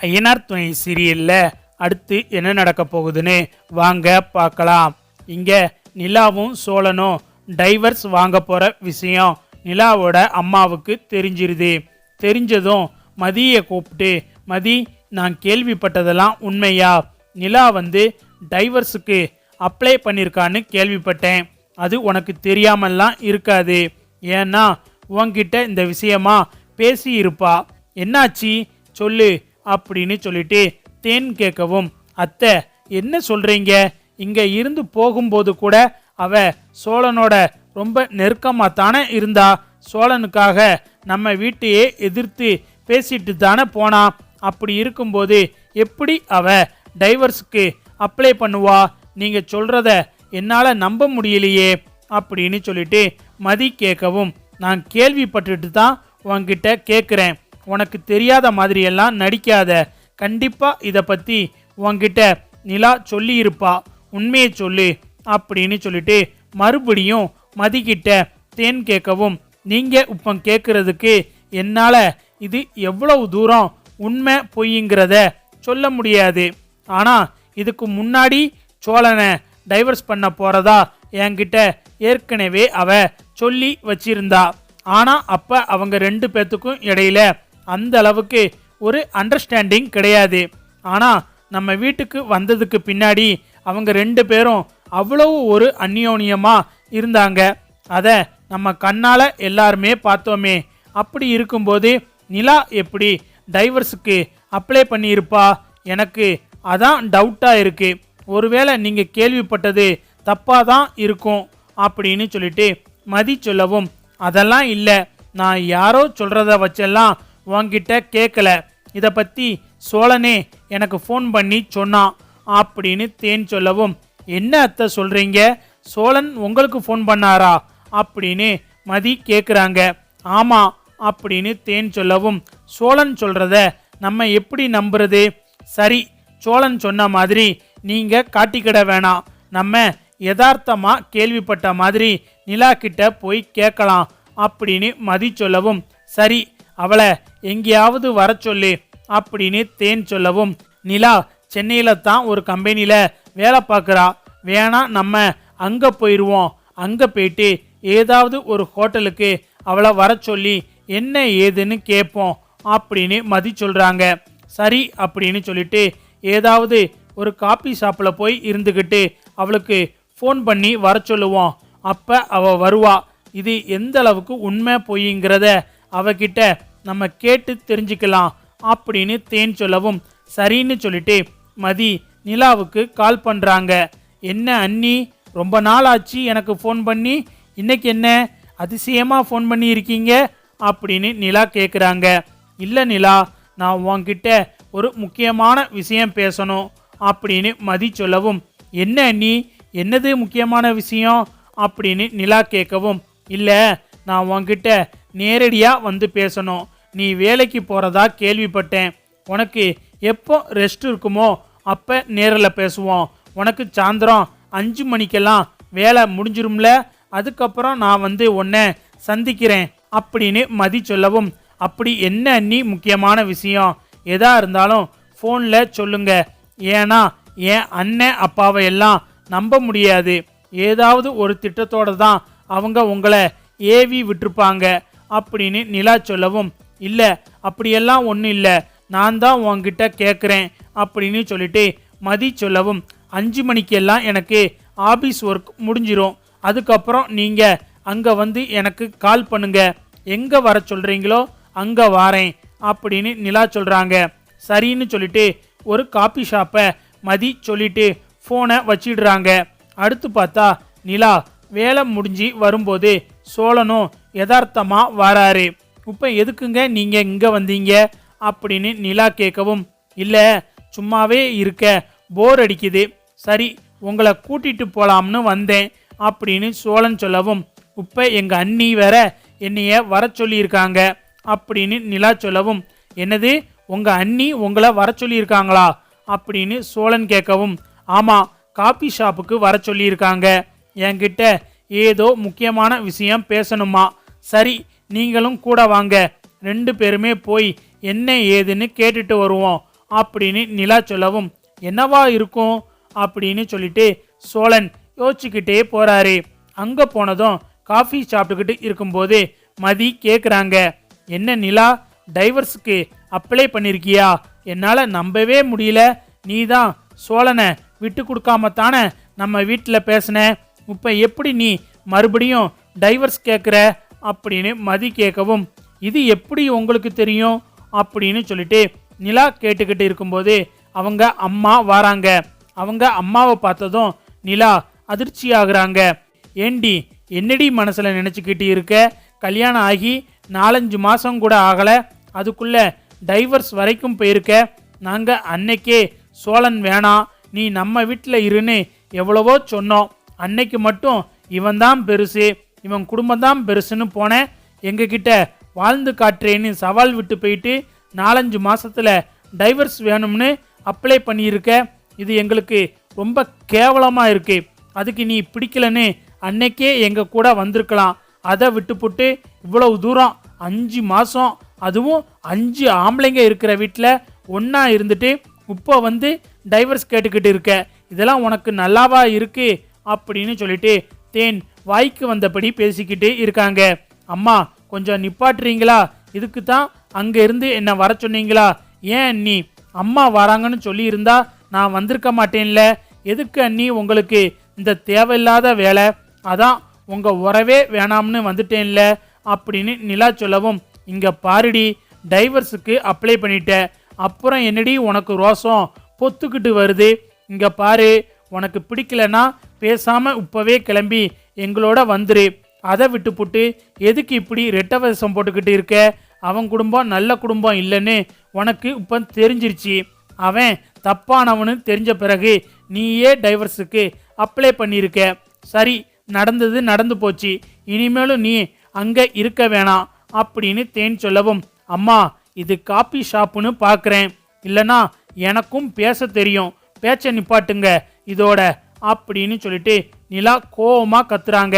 ஐயனார் துணை சீரியல்ல அடுத்து என்ன நடக்க போகுதுன்னு வாங்க பார்க்கலாம். இங்க நிலாவும் சோழனும் டைவர்ஸ் வாங்க போற விஷயம் நிலாவோட அம்மாவுக்கு தெரிஞ்சிருது. தெரிஞ்சதும் மதியை கூப்பிட்டு, மதி, நான் கேள்விப்பட்டதெல்லாம் உண்மையா? நிலா டைவர்ஸுக்கு அப்ளை பண்ணியிருக்கான்னு கேள்விப்பட்டேன். அது உனக்கு தெரியாமல்லாம் இருக்காது. ஏன்னா உன்கிட்ட இந்த விஷயமா பேசி இருப்பா. என்னாச்சு சொல்லு அப்படின்னு சொல்லிட்டு தேன் கேட்கவும், அத்தை என்ன சொல்றீங்க? இங்க இருந்து போகும்போது கூட அவ சோழனோட ரொம்ப நெருக்கமாக தானே இருந்தா. சோழனுக்காக நம்ம வீட்டையே எதிர்த்து பேசிட்டு தானே போனா. அப்படி இருக்கும்போது எப்படி அவ டைவர்ஸுக்கு அப்ளை பண்ணுவா? நீங்க சொல்றத என்னால் நம்ப முடியலையே அப்படின்னு சொல்லிட்டு மதி கேட்கவும், நான் கேள்விப்பட்டுட்டு தான் உன்கிட்ட கேட்குறேன். உனக்கு தெரியாத மாதிரியெல்லாம் நடிக்காத. கண்டிப்பா இதை பற்றி உன்கிட்ட நிலா சொல்லியிருப்பா. உண்மையை சொல்லு அப்படின்னு சொல்லிட்டு மறுபடியும் மதிக்கிட்ட தேன் கேட்கவும், நீங்க இப்போ கேட்கறதுக்கு என்னால் இது எவ்வளவு தூரம் உண்மை பொய்ங்கிறத சொல்ல முடியாது. ஆனால் இதுக்கு முன்னாடி சோழனை டைவர்ஸ் பண்ண போறதா என்கிட்ட ஏற்கனவே அவ சொல்லி வச்சிருந்தா. ஆனால் அப்போ அவங்க ரெண்டு பேர்த்துக்கும் இடையில அந்த அளவுக்கு ஒரு அண்டர்ஸ்டாண்டிங் கிடையாது. ஆனால் நம்ம வீட்டுக்கு வந்ததுக்கு பின்னாடி அவங்க ரெண்டு பேரும் அவ்வளவு ஒரு அந்யோன்யமாக இருந்தாங்க. அதை நம்ம கண்ணால் எல்லாருமே பார்த்தோமே. அப்படி இருக்கும்போது நிலா எப்படி டைவர்ஸுக்கு அப்ளை பண்ணியிருப்பா? எனக்கு அதான் டவுட்டாக இருக்குது. ஒருவேளை நீங்கள் கேள்விப்பட்டது தப்பாக தான் இருக்கும் அப்படின்னு சொல்லிட்டு மதி சொல்லவும், அதெல்லாம் இல்லை, நான் யாரோ சொல்கிறத வச்செல்லாம் உன்கிட்ட கேட்கல. இதை பற்றி சோழனே எனக்கு ஃபோன் பண்ணி சொன்னான் அப்படின்னு தேன் சொல்லவும், என்ன அத்தை சொல்கிறீங்க? சோழன் உங்களுக்கு ஃபோன் பண்ணாரா அப்படின்னு மதி கேட்குறாங்க. ஆமாம் அப்படின்னு தேன் சொல்லவும், சோழன் சொல்கிறத நம்ம எப்படி நம்புறது? சரி, சோழன் சொன்ன மாதிரி நீங்கள் காட்டிக்கிட வேணாம். நம்ம யதார்த்தமாக கேள்விப்பட்ட மாதிரி நிலா கிட்ட போய் கேட்கலாம் அப்படின்னு மதி சொல்லவும், சரி, அவளை எங்கேயாவது வர சொல்லு அப்படின்னு தேன் சொல்லவும், நிலா சென்னையில் தான் ஒரு கம்பெனியில் வேலை பார்க்குறா. வேணா நம்ம அங்கே போயிடுவோம். அங்கே போயிட்டு ஏதாவது ஒரு ஹோட்டலுக்கு அவளை வர சொல்லி என்ன ஏதுன்னு கேட்போம் அப்படின்னு மதி சொல்கிறாங்க. சரி அப்படின்னு சொல்லிட்டு ஏதாவது ஒரு காபி ஷாப்பில் போய் இருந்துக்கிட்டு அவளுக்கு ஃபோன் பண்ணி வர சொல்லுவோம். அப்போ அவள் வருவா. இது எந்த அளவுக்கு உண்மை பொய்ங்கிறத அவகிட்ட நம்ம கேட்டு தெரிஞ்சுக்கலாம் அப்படின்னு தேன் சொல்லவும், சரின்னு சொல்லிட்டு மதி நிலாவுக்கு கால் பண்ணுறாங்க. என்ன அண்ணி, ரொம்ப நாள் ஆச்சு எனக்கு ஃபோன் பண்ணி, இன்னைக்கு என்ன அதிசயமாக ஃபோன் பண்ணி இருக்கீங்க அப்படின்னு நிலா கேட்குறாங்க. இல்லை நிலா, நான் உன்கிட்ட ஒரு முக்கியமான விஷயம் பேசணும் அப்படின்னு மதி சொல்லவும், என்ன அண்ணி, என்னது முக்கியமான விஷயம் அப்படின்னு நிலா கேட்கவும், இல்லை, நான் உன்கிட்ட நேரடியாக வந்து பேசணும். நீ வேலைக்கு போகிறதா கேள்விப்பட்டேன். உனக்கு எப்போ ரெஸ்ட் இருக்குமோ அப்போ நேரில் பேசுவோம். உனக்கு சாயந்தரம் 5 மணிக்கெல்லாம் வேலை முடிஞ்சிரும்ல, அதுக்கப்புறம் நான் உன்னை சந்திக்கிறேன் அப்படின்னு மதி சொல்லவும், அப்படி என்ன அண்ணி முக்கியமான விஷயம்? எதா இருந்தாலும் ஃபோனில் சொல்லுங்க. ஏன்னா என் அண்ணன் அப்பாவை எல்லாம் நம்ப முடியாது. ஏதாவது ஒரு திட்டத்தோடு தான் அவங்க உங்களை ஏவி விட்டுருப்பாங்க அப்படின்னு நிலா சொல்லவும், இல்லை, அப்படியெல்லாம் ஒன்றும் இல்லை, நான் தான் உன்கிட்ட கேட்குறேன் அப்படின்னு சொல்லிட்டு மதி சொல்லவும், 5 மணிக்கெல்லாம் எனக்கு ஆஃபீஸ் ஒர்க் முடிஞ்சிரும். அதுக்கப்புறம் நீங்கள் அங்கே எனக்கு கால் பண்ணுங்க. எங்கே வர சொல்கிறீங்களோ அங்கே வாரேன் அப்படின்னு நிலா சொல்கிறாங்க. சரின்னு சொல்லிட்டு ஒரு காபி ஷாப்பை மதி சொல்லிட்டு ஃபோனை வச்சிடுறாங்க. அடுத்து பார்த்தா நிலா வேலை முடிஞ்சு வரும்போது சோழனும் யதார்த்தமாக வராரு. இப்போ எதுக்குங்க நீங்கள் இங்கே வந்தீங்க அப்படின்னு நிலா கேட்கவும், இல்லை, சும்மாவே இருக்க போர் அடிக்குது, சரி உங்களை கூட்டிகிட்டு போகலாம்னு வந்தேன் அப்படின்னு சோழன் சொல்லவும், இப்போ எங்கள் அண்ணி வேற என்னைய வர சொல்லியிருக்காங்க அப்படின்னு நிலா சொல்லவும், என்னது, உங்கள் அண்ணி உங்களை வர சொல்லியிருக்காங்களா அப்படின்னு சோழன் கேட்கவும், ஆமாம், காபி ஷாப்புக்கு வர சொல்லியிருக்காங்க. என்கிட்ட ஏதோ முக்கியமான விஷயம் பேசணுமா. சரி, நீங்களும் கூட வாங்க, 2 பேருமே போய் என்ன ஏதுன்னு கேட்டுட்டு வருவோம் அப்படின்னு நிலா சொல்லவும், என்னவா இருக்கும் அப்படின்னு சொல்லிட்டு சோழன் யோசிச்சுக்கிட்டே போறாரு. அங்க போனதும் காஃபி சாப்பிட்டுக்கிட்டு இருக்கும்போது மதி கேக்குறாங்க, என்ன நிலா, டைவர்ஸுக்கு அப்ளை பண்ணிருக்கியா? என்னால நம்பவே முடியல. நீதான் சோழனை விட்டு கொடுக்காம தானே நம்ம வீட்டில் பேசின. இப்ப எப்படி நீ மறுபடியும் டைவர்ஸ் கேட்குற அப்படின்னு மதி கேட்கவும், இது எப்படி உங்களுக்கு தெரியும் அப்படின்னு சொல்லிட்டு நிலா கேட்டுக்கிட்டு இருக்கும்போது அவங்க அம்மா வராங்க. அவங்க அம்மாவை பார்த்ததும் நிலா அதிர்ச்சி ஆகுறாங்க. ஏண்டி, என்னடி மனசுல நினைச்சுக்கிட்டு இருக்க? கல்யாணம் ஆகி 4-5 மாசம் கூட ஆகல, அதுக்குள்ள டைவர்ஸ் வரைக்கும் போயிருக்க. நாங்க அன்னைக்கே சோழன் வேணாம், நீ நம்ம வீட்டில் இருன்னு எவ்வளவோ சொன்னோம். அன்னைக்கு மட்டும் இவன் தான் பெருசு, இவன் குடும்பம் தான் பெருசுன்னு போனேன். எங்ககிட்ட வாழ்ந்து காட்டுறேன்னு சவால் விட்டு போயிட்டு 4-5 மாசத்துல டைவர்ஸ் வேணும்னு அப்ளை பண்ணியிருக்க. இது எங்களுக்கு ரொம்ப கேவலமா இருக்கு. அதுக்கு நீ பிடிக்கலன்னு அன்னைக்கே எங்க கூட வந்திருக்கலாம். அதை விட்டுப்புட்டு இவ்வளவு தூரம் 5 மாசம், அதுவும் 5 ஆம்பளைங்க இருக்கிற வீட்டில் ஒன்னா இருந்துட்டு இப்போ வந்து டைவர்ஸ் கேட்டுக்கிட்டு இருக்க. இதெல்லாம் உனக்கு நல்லாவா இருக்கு அப்படின்னு சொல்லிட்டு தேன் வாய்க்கு வந்தபடி பேசிக்கிட்டு இருக்காங்க. அம்மா, கொஞ்சம் நிப்பாட்டுறீங்களா? இதுக்கு தான் அங்க இருந்து என்ன வர சொன்னீங்களா? ஏன் அண்ணி, அம்மா வராங்கன்னு சொல்லி இருந்தா நான் வந்திருக்க மாட்டேன்ல. எதுக்கு அண்ணி உங்களுக்கு இந்த தேவையில்லாத வேலை? அதான் உங்க உறவே வேணாம்னு வந்துட்டேன்ல அப்படின்னு நிலா சொல்லவும், இங்க பாருடி, டைவர்ஸுக்கு அப்ளை பண்ணிட்ட, அப்புறம் என்னடி உனக்கு ரோசம் பொத்துக்கிட்டு வருது? இங்க பாரு, உனக்கு பிடிக்கலன்னா பேசாம இப்பவே கிளம்பி எங்களோட வந்துரு. அதை விட்டுப்புட்டு எதுக்கு இப்படி ரெட்டவசம் போட்டுக்கிட்டு இருக்க? அவன் குடும்பம் நல்ல குடும்பம் இல்லைன்னு உனக்கு இப்போ தெரிஞ்சிருச்சு. அவன் தப்பானவனு தெரிஞ்ச பிறகு நீயே டைவர்ஸுக்கு அப்ளை பண்ணியிருக்க. சரி, நடந்தது நடந்து போச்சு, இனிமேலும் நீ அங்கே இருக்க வேணாம் அப்படின்னு தேன் சொல்லவும், அம்மா, இது காபி ஷாப்புன்னு பார்க்குறேன், இல்லைனா எனக்கும் பேச தெரியும், பேச்ச நிப்பாட்டுங்க இதோட அப்படின்னு சொல்லிட்டு நிலா கோவமாக கத்துறாங்க.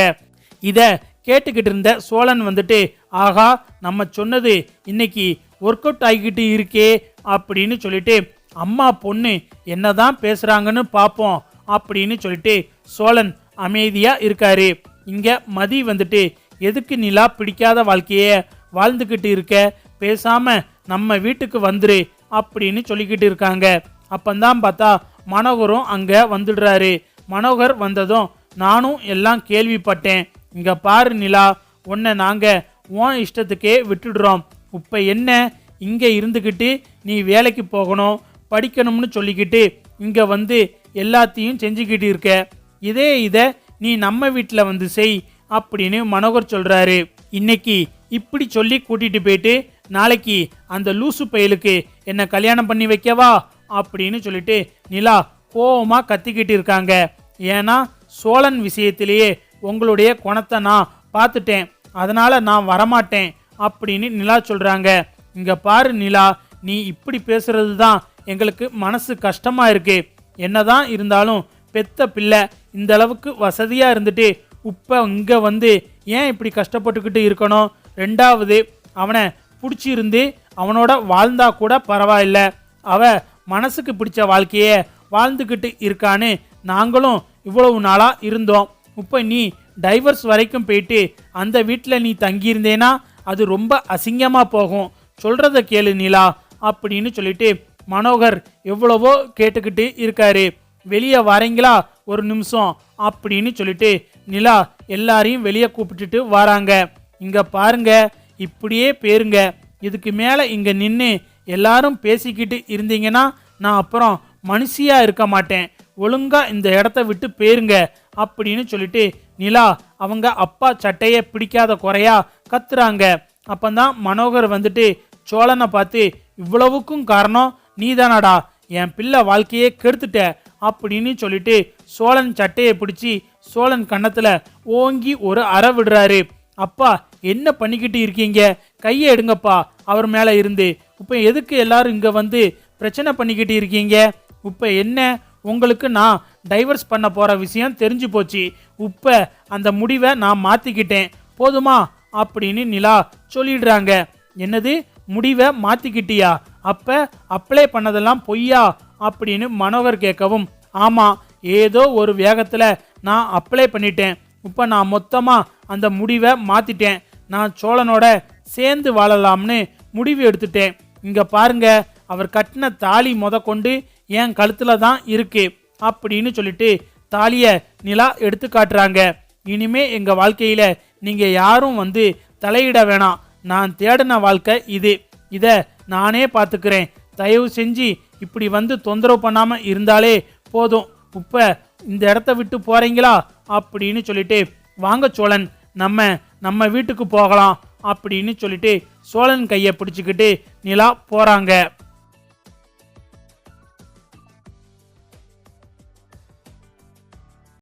இதை கேட்டுக்கிட்டு இருந்த சோழன் வந்துட்டு, ஆகா, நம்ம சொன்னது இன்னைக்கு ஒர்க் அவுட் ஆகிக்கிட்டு இருக்கே அப்படின்னு சொல்லிட்டு, அம்மா பொண்ணு என்னதான் பேசுறாங்கன்னு பார்ப்போம் அப்படின்னு சொல்லிட்டு சோழன் அமைதியா இருக்காரு. இங்க மதி வந்துட்டு, எதுக்கு நிலா பிடிக்காத வாழ்க்கைய வாழ்ந்துக்கிட்டு இருக்க? பேசாம நம்ம வீட்டுக்கு வந்துரு அப்படின்னு சொல்லிக்கிட்டு இருக்காங்க. அப்பந்தான் பார்த்தா மனோகரும் அங்க வந்துடுறாரு. மனோகர் வந்ததும், நானும் எல்லாம் கேள்விப்பட்டேன். இங்க பாரு நிலா, உன்னை நாங்க உன் இஷ்டத்துக்கே விட்டுடுறோம். இப்ப என்ன, இங்க இருந்துக்கிட்டு நீ வேலைக்கு போகணும், படிக்கணும்னு சொல்லிக்கிட்டு இங்க வந்து எல்லாத்தையும் செஞ்சுக்கிட்டு இருக்க. இதை நீ நம்ம வீட்டில் வந்து செய் அப்படின்னு மனோகர் சொல்றாரு. இன்னைக்கு இப்படி சொல்லி கூட்டிட்டு போயிட்டு நாளைக்கு அந்த லூசு பயலுக்கு என்ன கல்யாணம் பண்ணி வைக்கவா அப்படின்னு சொல்லிட்டு நிலா கோவமா கத்திக்கிட்டு இருக்காங்க. ஏன்னா சோழன் விஷயத்திலேயே உங்களுடைய குணத்தை நான் பார்த்துட்டேன், அதனால நான் வரமாட்டேன் அப்படின்னு நிலா சொல்றாங்க. இங்க பாரு நிலா, நீ இப்படி பேசுறது தான் எங்களுக்கு மனசு கஷ்டமா இருக்கு. என்னதான் இருந்தாலும் பெத்த பிள்ளை இந்த அளவுக்கு வசதியா இருந்துட்டு இப்ப இங்க வந்து ஏன் இப்படி கஷ்டப்பட்டுக்கிட்டு இருக்கணும்? ரெண்டாவது, அவனை பிடிச்சிருந்து அவனோட வாழ்ந்தா கூட பரவாயில்ல, அவ மனசுக்கு பிடிச்ச வாழ்க்கைய வாழ்ந்துக்கிட்டு இருக்கான்னு நாங்களும் இவ்வளவு நாளா இருந்தோம். இப்போ நீ டைவர்ஸ் வரைக்கும் போயிட்டு அந்த வீட்டில் நீ தங்கியிருந்தேனா அது ரொம்ப அசிங்கமா போகும். சொல்றத கேளு நிலா அப்படின்னு சொல்லிட்டு மனோகர் எவ்வளவோ கேட்டுக்கிட்டு இருக்காரு. வெளியே வரீங்களா ஒரு நிமிஷம் அப்படின்னு சொல்லிட்டு நிலா எல்லாரையும் வெளியே கூப்பிட்டுட்டு வராங்க. இங்க பாருங்க, இப்படியே பேருங்க, இதுக்கு மேல இங்க நின்று எல்லாரும் பேசிக்கிட்டு இருந்தீங்கன்னா நான் அப்புறம் மனுஷியா இருக்க மாட்டேன். ஒழுங்கா இந்த இடத்த விட்டு பேருங்க அப்படின்னு சொல்லிட்டு நிலா அவங்க அப்பா சட்டைய பிடிக்காத குறையா கத்துறாங்க. அப்பந்தான் மனோகர் வந்துட்டு சோழனை பார்த்து, இவ்வளவுக்கும் காரணம் நீதானடா, என் பிள்ளை வாழ்க்கையே கெடுத்துட்ட அப்படின்னு சொல்லிட்டு சோழன் சட்டையை பிடிச்சி சோழன் கன்னத்துல ஓங்கி ஒரு அறை விடுறாரு. அப்பா, என்ன பண்ணிக்கிட்டு இருக்கீங்க? கையை எடுங்கப்பா அவர் மேல இருந்து. இப்ப எதுக்கு எல்லாரும் இங்க வந்து பிரச்சனை பண்ணிக்கிட்டு இருக்கீங்க? இப்ப என்ன, உங்களுக்கு நான் டைவர்ஸ் பண்ண போற விஷயம் தெரிஞ்சு போச்சு. இப்ப அந்த முடிவை நான் மாத்திக்கிட்டேன், போதுமா அப்படின்னு நிலா சொல்லிடுறாங்க. என்னது, முடிவை மாத்திக்கிட்டியா? அப்ப அப்ளை பண்ணதெல்லாம் பொய்யா அப்படின்னு மனோகர் கேட்கவும், ஆமா, ஏதோ ஒரு வேகத்துல நான் அப்ளை பண்ணிட்டேன். இப்ப நான் மொத்தமா அந்த முடிவை மாத்திட்டேன். நான் சோழனோட சேர்ந்து வாழலாம்னு முடிவு எடுத்துட்டேன். இங்க பாருங்க, அவர் கட்டின தாலி கொண்டு என் கழுத்துல தான் இருக்கு அப்படின்னு சொல்லிட்டு தாலிய நிலா எடுத்து காட்டுறாங்க. இனிமே எங்க வாழ்க்கையில நீங்க யாரும் வந்து தலையிட வேணாம். நான் தேடின வாழ்க்கை இது. இத நானே பாத்துக்கிறேன். தயவு செஞ்சு இப்படி வந்து தொந்தரவு பண்ணாம இருந்தாலே போதும். இப்ப இந்த இடத்த விட்டு போறீங்களா அப்படின்னு சொல்லிட்டு, வாங்க சோழன், நம்ம வீட்டுக்கு போகலாம் அப்படின்னு சொல்லிட்டு சோழன் கையை பிடிச்சுக்கிட்டு நிலா போறாங்க.